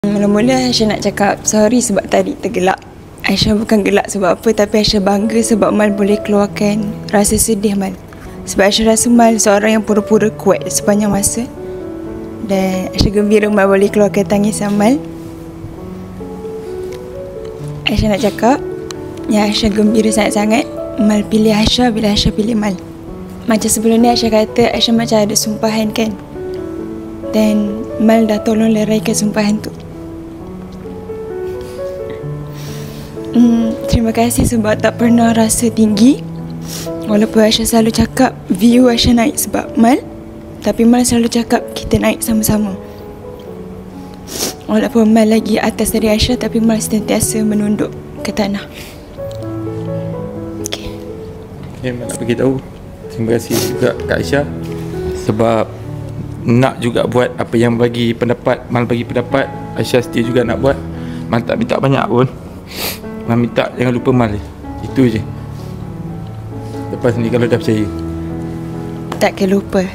Mula-mula Aisyah nak cakap sorry sebab tadi tergelak. Aisyah bukan gelak sebab apa, tapi Aisyah bangga sebab Mal boleh keluarkan rasa sedih Mal. Sebab Aisyah rasa Mal seorang yang pura-pura kuat sepanjang masa. Dan Aisyah gembira Mal boleh keluarkan tangisan Mal. Aisyah nak cakap yang Aisyah gembira sangat-sangat Mal pilih Aisyah bila Aisyah pilih Mal. Macam sebelum ni Aisyah kata Aisyah macam ada sumpahan kan, dan Mal dah tolong leraikan sumpahan tu. Terima kasih sebab tak pernah rasa tinggi. Walaupun Aisyah selalu cakap view Aisyah naik sebab Mal, tapi Mal selalu cakap kita naik sama-sama. Walaupun Mal lagi atas dari Aisyah, tapi Mal sentiasa menunduk ke tanah. Okay, Mal nak bagi tahu terima kasih juga Kak Aisyah sebab nak juga buat apa yang bagi pendapat. Mal bagi pendapat, Aisyah setia juga nak buat. Mal tak minta banyak pun, Mal minta jangan lupa Mal. Itu je. Lepas ni kalau dah percaya takkan lupa.